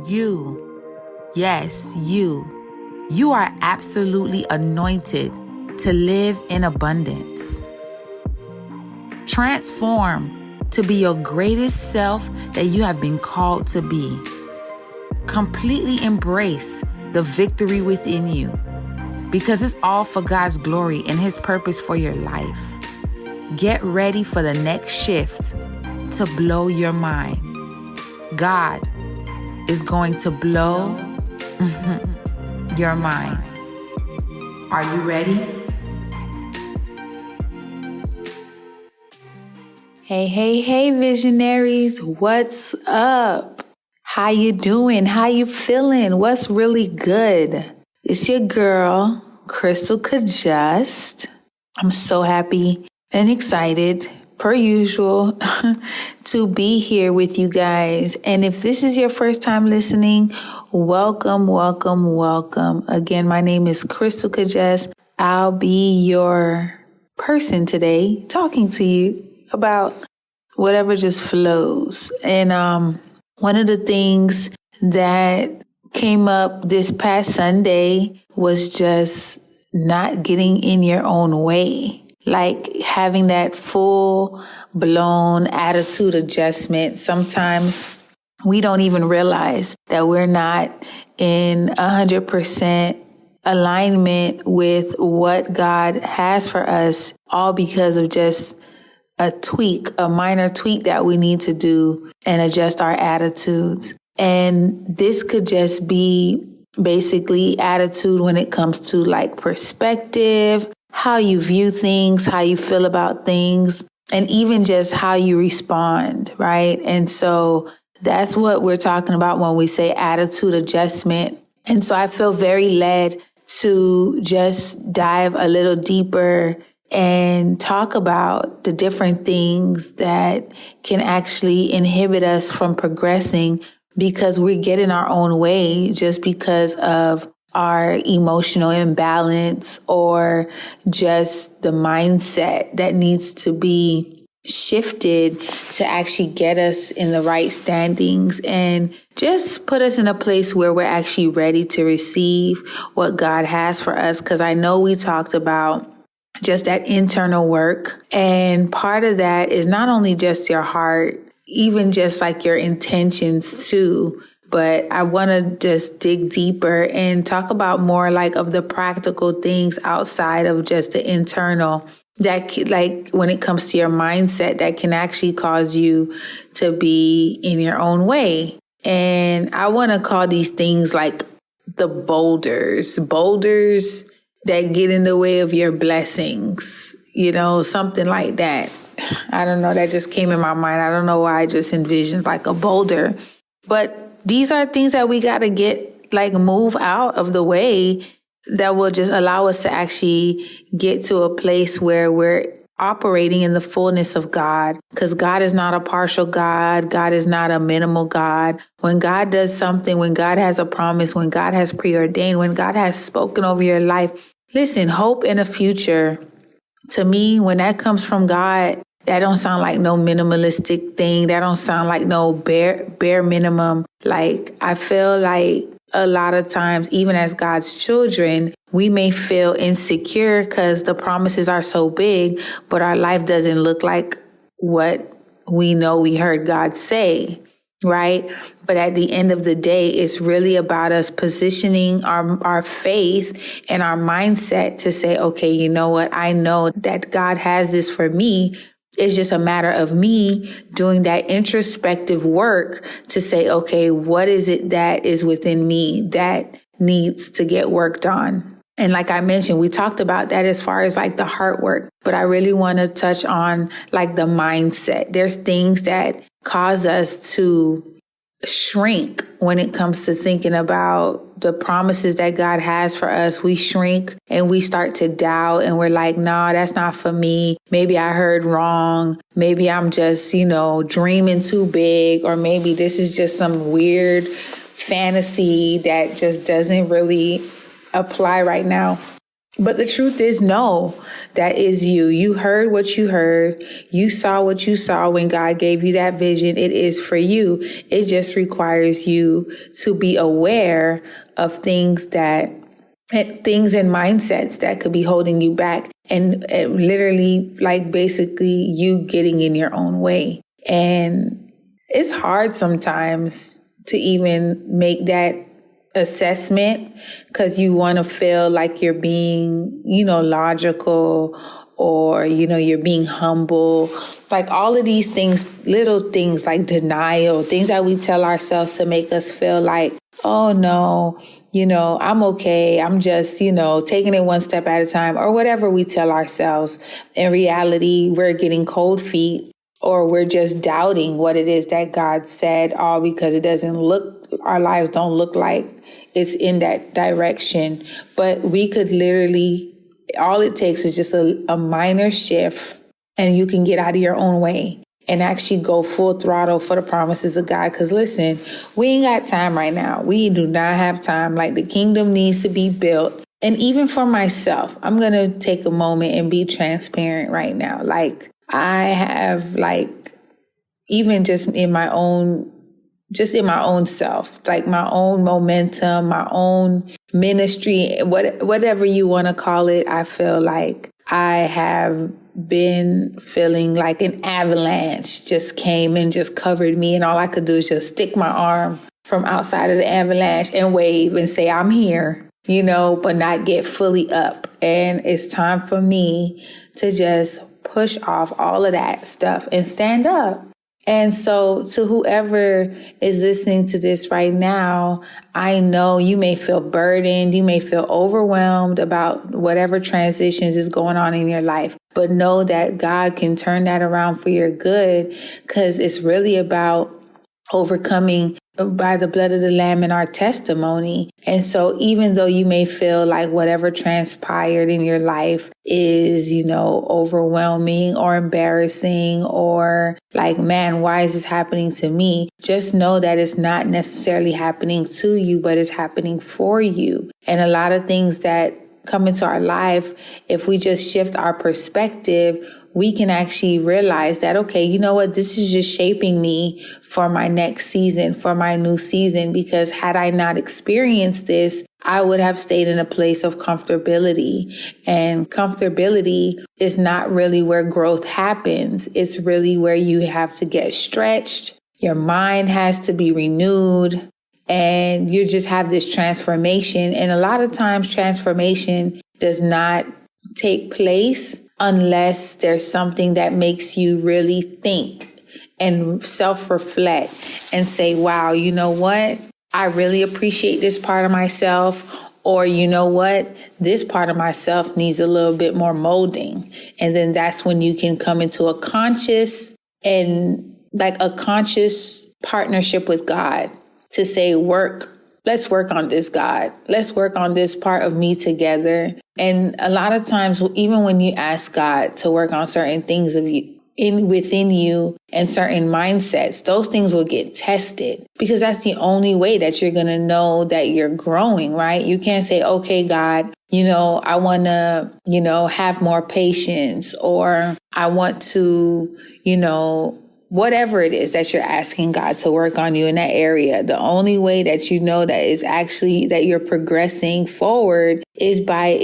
You, yes, you are absolutely anointed to live in abundance. Transform to be your greatest self that you have been called to be. Completely embrace the victory within you because it's all for God's glory and His purpose for your life. Get ready for the next shift to blow your mind. God is going to blow your mind. Are you ready? Hey, visionaries. What's up? How you doing? How you feeling? What's really good? It's your girl, Crystal Just. I'm so happy and excited, per usual, to be here with you guys. And if this is your first time listening, welcome. Again, my name is Crystal Just. I'll be your person today talking to you about whatever just flows. And one of the things that came up this past Sunday was just not getting in your own way. Like having that full blown attitude adjustment. Sometimes we don't even realize that we're not in 100% alignment with what God has for us, all because of just a minor tweak that we need to do and adjust our attitudes. And this could just be basically attitude when it comes to like perspective, how you view things, how you feel about things, and even just how you respond, right? And so that's what we're talking about when we say attitude adjustment. And so I feel very led to just dive a little deeper and talk about the different things that can actually inhibit us from progressing because we get in our own way just because of our emotional imbalance or just the mindset that needs to be shifted to actually get us in the right standings and just put us in a place where we're actually ready to receive what God has for us. Because I know we talked about just that internal work. And part of that is not only just your heart, even just like your intentions too. But I want to just dig deeper and talk about more like of the practical things outside of just the internal that like when it comes to your mindset that can actually cause you to be in your own way. And I want to call these things like the boulders that get in the way of your blessings, something like that. I don't know. That just came in my mind. I don't know why I just envisioned like a boulder, but these are things that we got to move out of the way that will just allow us to actually get to a place where we're operating in the fullness of God. Because God is not a partial God. God is not a minimal God. When God does something, when God has a promise, when God has preordained, when God has spoken over your life, listen, hope in a future, to me, when that comes from God, that don't sound like no minimalistic thing. That don't sound like no bare minimum. Like, I feel like a lot of times, even as God's children, we may feel insecure because the promises are so big, but our life doesn't look like what we know we heard God say, right? But at the end of the day, it's really about us positioning our faith and our mindset to say, okay, you know what? I know that God has this for me. It's just a matter of me doing that introspective work to say, okay, what is it that is within me that needs to get worked on? And like I mentioned, we talked about that as far as like the heart work, but I really want to touch on like the mindset. There's things that cause us to shrink when it comes to thinking about the promises that God has for us. We shrink and we start to doubt and we're like, no, that's not for me. Maybe I heard wrong. Maybe I'm just, dreaming too big, or maybe this is just some weird fantasy that just doesn't really apply right now. But the truth is, no, that is you. You heard what you heard. You saw what you saw when God gave you that vision. It is for you. It just requires you to be aware of things and mindsets that could be holding you back, and literally, like, basically you getting in your own way. And it's hard sometimes to even make that assessment, because you want to feel like you're being, logical, or, you're being humble. Like all of these things, little things like denial, things that we tell ourselves to make us feel like, oh no, I'm okay. I'm just, taking it one step at a time, or whatever we tell ourselves. In reality, we're getting cold feet, or we're just doubting what it is that God said, all because our lives don't look like it's in that direction. But we could literally, all it takes is just a minor shift, and you can get out of your own way and actually go full throttle for the promises of God. Because listen, we ain't got time right now. We do not have time. Like, the kingdom needs to be built. And even for myself, I'm going to take a moment and be transparent right now. Like, I have, like, even just in my own self, like my own momentum, my own ministry, whatever you want to call it, I feel like I have been feeling like an avalanche just came and just covered me. And all I could do is just stick my arm from outside of the avalanche and wave and say, I'm here, but not get fully up. And it's time for me to just push off all of that stuff and stand up. And so to whoever is listening to this right now, I know you may feel burdened. You may feel overwhelmed about whatever transitions is going on in your life. But know that God can turn that around for your good, because it's really about overcoming by the blood of the Lamb and our testimony. And so even though you may feel like whatever transpired in your life is, overwhelming or embarrassing, or like, man, why is this happening to me? Just know that it's not necessarily happening to you, but it's happening for you. And a lot of things that come into our life, if we just shift our perspective, we can actually realize that, okay, you know what? This is just shaping me for my next season, for my new season, because had I not experienced this, I would have stayed in a place of comfortability. And comfortability is not really where growth happens. It's really where you have to get stretched. Your mind has to be renewed. And you just have this transformation. And a lot of times transformation does not take place unless there's something that makes you really think and self-reflect and say, wow, you know what? I really appreciate this part of myself. Or, you know what? This part of myself needs a little bit more molding. And then that's when you can come into a conscious partnership with God to say, let's work on this, God. Let's work on this part of me together. And a lot of times, even when you ask God to work on certain things within you and certain mindsets, those things will get tested, because that's the only way that you're going to know that you're growing, right? You can't say, okay, God, I want to, have more patience, or I want to, whatever it is that you're asking God to work on you in that area. The only way that you know that is actually that you're progressing forward is by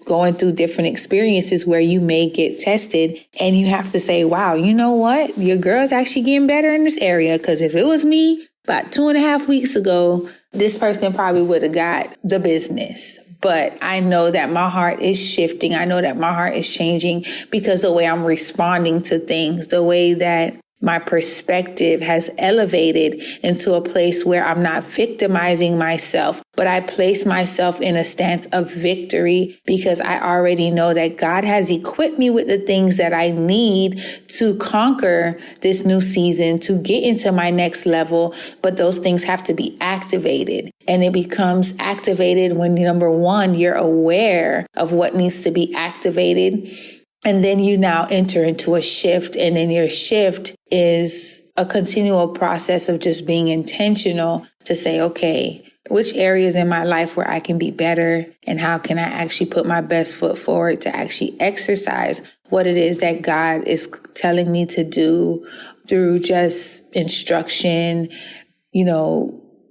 going through different experiences where you may get tested, and you have to say, wow, you know what? Your girl's actually getting better in this area. Because if it was me about 2.5 weeks ago, this person probably would have got the business. But I know that my heart is shifting. I know that my heart is changing, because the way I'm responding to things, the way that my perspective has elevated into a place where I'm not victimizing myself, but I place myself in a stance of victory, because I already know that God has equipped me with the things that I need to conquer this new season, to get into my next level. But those things have to be activated. And it becomes activated when, number one, you're aware of what needs to be activated. And then you now enter into a shift. And then your shift is a continual process of just being intentional to say, okay, which areas in my life where I can be better, and how can I actually put my best foot forward to actually exercise what it is that God is telling me to do through just instruction,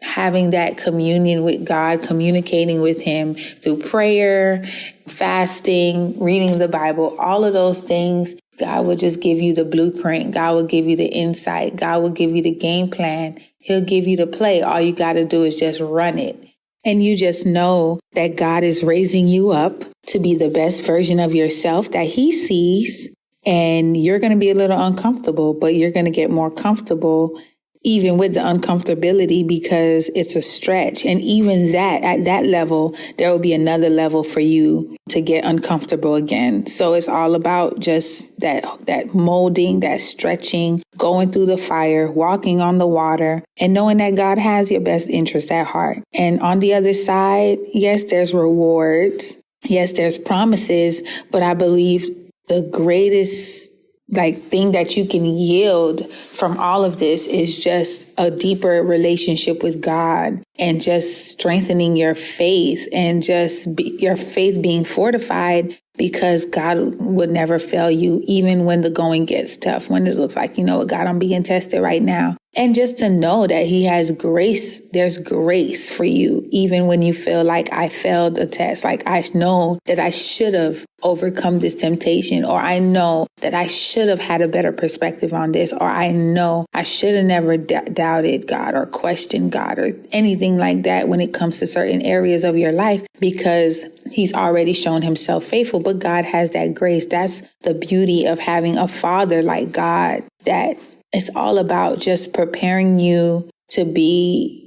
having that communion with God, communicating with him through prayer, fasting, reading the Bible, all of those things. God will just give you the blueprint. God will give you the insight. God will give you the game plan. He'll give you the play. All you got to do is just run it. And you just know that God is raising you up to be the best version of yourself that he sees. And you're going to be a little uncomfortable, but you're going to get more comfortable even with the uncomfortability, because it's a stretch. And even that, at that level, there will be another level for you to get uncomfortable again. So it's all about just that molding, that stretching, going through the fire, walking on the water, and knowing that God has your best interest at heart. And on the other side, yes, there's rewards. Yes, there's promises, but I believe the greatest thing that you can yield from all of this is just a deeper relationship with God, and just strengthening your faith, and just your faith being fortified, because God would never fail you, even when the going gets tough, when it looks like, God, I'm being tested right now. And just to know that he has grace, there's grace for you, even when you feel like I failed the test. Like, I know that I should have overcome this temptation, or I know that I should have had a better perspective on this, or I know I should have never doubted God or questioned God or anything like that when it comes to certain areas of your life, because he's already shown himself faithful. But God has that grace. That's the beauty of having a father like God, that it's all about just preparing you to be,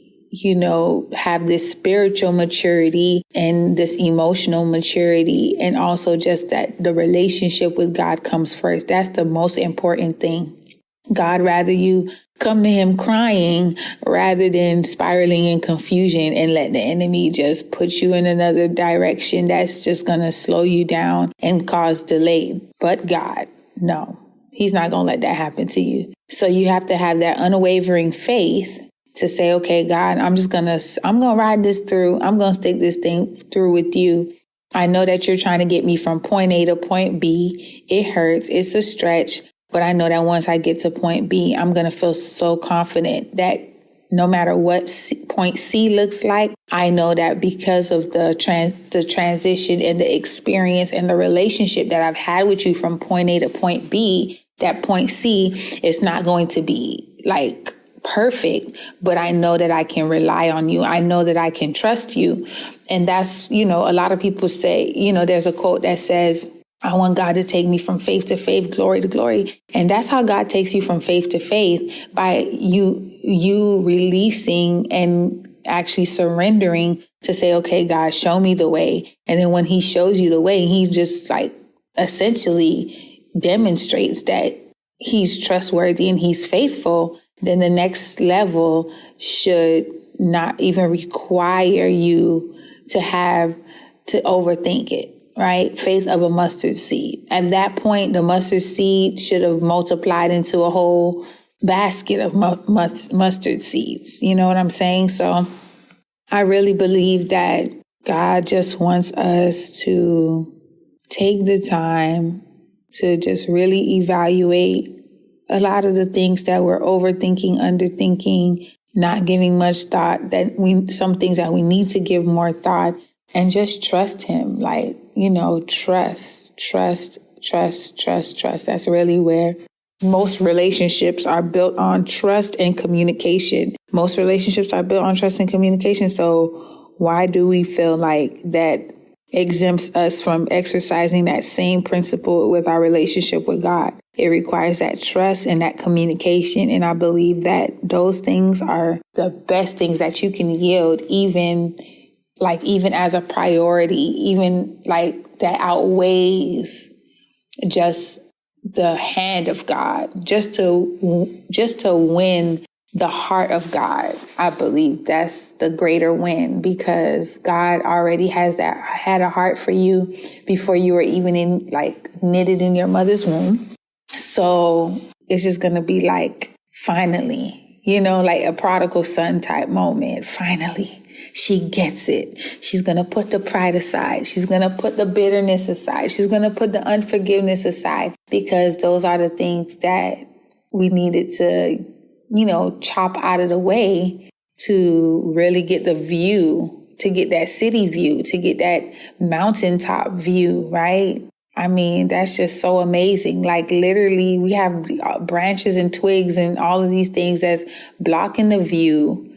have this spiritual maturity and this emotional maturity. And also just that the relationship with God comes first. That's the most important thing. God rather you come to him crying rather than spiraling in confusion and let the enemy just put you in another direction that's just going to slow you down and cause delay. But God, no. He's not going to let that happen to you. So you have to have that unwavering faith to say, okay, God, I'm going to ride this through. I'm going to stick this thing through with you. I know that you're trying to get me from point A to point B. It hurts. It's a stretch. But I know that once I get to point B, I'm going to feel so confident that no matter what point C looks like, I know that because of the transition and the experience and the relationship that I've had with you from point A to point B, that point C is not going to be perfect, but I know that I can rely on you. I know that I can trust you. And that's, a lot of people say, there's a quote that says, I want God to take me from faith to faith, glory to glory. And that's how God takes you from faith to faith, by you releasing and actually surrendering to say, okay, God, show me the way. And then when he shows you the way, he just essentially demonstrates that he's trustworthy and he's faithful. Then the next level should not even require you to overthink it. Right? Faith of a mustard seed. At that point, the mustard seed should have multiplied into a whole basket of mustard seeds. You know what I'm saying? So I really believe that God just wants us to take the time to just really evaluate a lot of the things that we're overthinking, underthinking, not giving much thought, some things that we need to give more thought, and just trust him. Trust. That's really where most relationships are built on, trust and communication. Most relationships are built on trust and communication. So why do we feel like that exempts us from exercising that same principle with our relationship with God? It requires that trust and that communication. And I believe that those things are the best things that you can yield, even as a priority, even that outweighs just the hand of God, just to win the heart of God. I believe that's the greater win, because God already had a heart for you before you were even knitted in your mother's womb. So it's just going to be finally, a prodigal son type moment. Finally, She gets it. She's going to put the pride aside. She's going to put the bitterness aside. She's going to put the unforgiveness aside, because those are the things that we needed to, chop out of the way to really get the view, to get that city view, to get that mountaintop view, right? I mean, that's just so amazing. Like literally we have branches and twigs and all of these things that's blocking the view,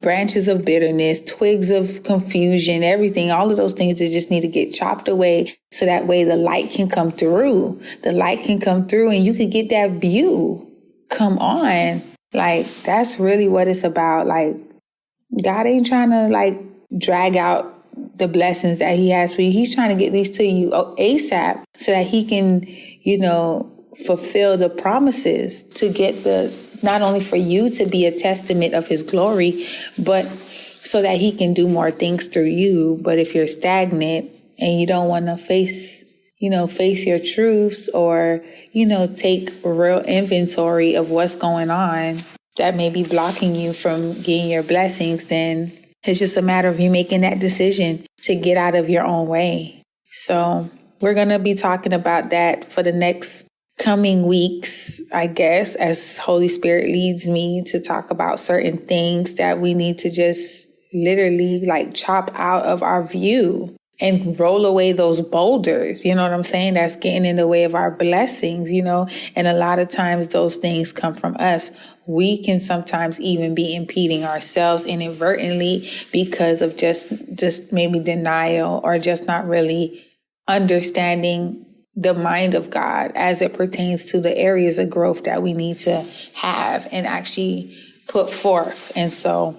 branches of bitterness, twigs of confusion, everything, all of those things that just need to get chopped away so that way the light can come through. The light can come through and you could get that view. Come on. Like, that's really what it's about. Like, God ain't trying to drag out the blessings that he has for you. He's trying to get these to you ASAP so that he can, fulfill the promises to get not only for you to be a testament of his glory, but so that he can do more things through you. But if you're stagnant and you don't want to face your truths or, take real inventory of what's going on that may be blocking you from getting your blessings, then it's just a matter of you making that decision to get out of your own way. So we're going to be talking about that for the next coming weeks, I guess, as Holy Spirit leads me to talk about certain things that we need to just literally chop out of our view and roll away those boulders. You know what I'm saying? That's getting in the way of our blessings, and a lot of times those things come from us. We can sometimes even be impeding ourselves inadvertently because of just maybe denial or just not really understanding the mind of God as it pertains to the areas of growth that we need to have and actually put forth. And so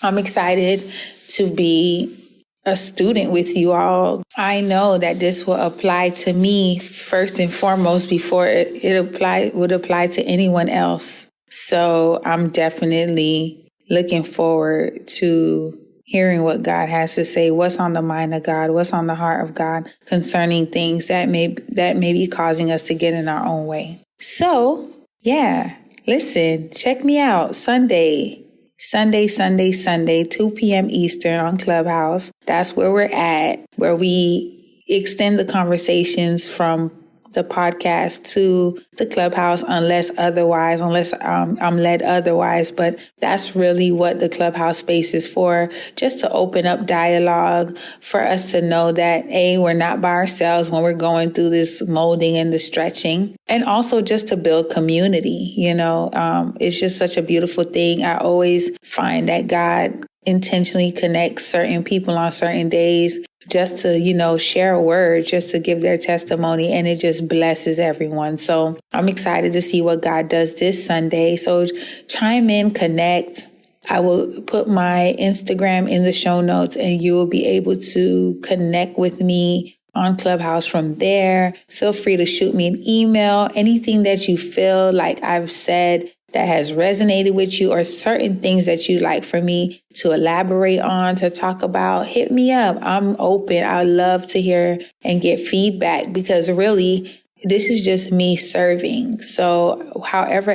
I'm excited to be a student with you all. I know that this will apply to me first and foremost before it would apply to anyone else. So I'm definitely looking forward to hearing what God has to say, what's on the mind of God, what's on the heart of God concerning things that may be causing us to get in our own way. So, yeah, listen, check me out Sunday, 2 p.m. Eastern on Clubhouse. That's where we're at, where we extend the conversations from the podcast to the Clubhouse unless I'm led otherwise. But that's really what the Clubhouse space is for, just to open up dialogue, for us to know that, we're not by ourselves when we're going through this molding and the stretching, and also just to build community. It's just such a beautiful thing. I always find that God intentionally connects certain people on certain days just to, share a word, just to give their testimony, and it just blesses everyone. So I'm excited to see what God does this Sunday. So chime in, connect. I will put my Instagram in the show notes and you will be able to connect with me on Clubhouse from there. Feel free to shoot me an email, anything that you feel like I've said that has resonated with you, or certain things that you'd like for me to elaborate on, to talk about. Hit me up. I'm open. I love to hear and get feedback, because really this is just me serving. So however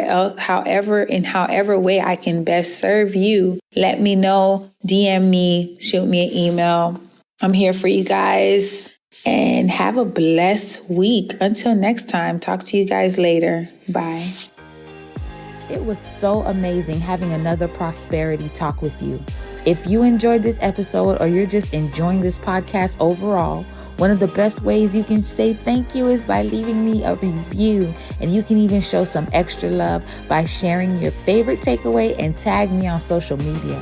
way I can best serve you, let me know, DM me, shoot me an email. I'm here for you guys, and have a blessed week. Until next time, talk to you guys later. Bye. It was so amazing having another prosperity talk with you. If you enjoyed this episode, or you're just enjoying this podcast overall, one of the best ways you can say thank you is by leaving me a review. And you can even show some extra love by sharing your favorite takeaway and tag me on social media.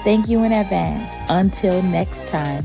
Thank you in advance. Until next time.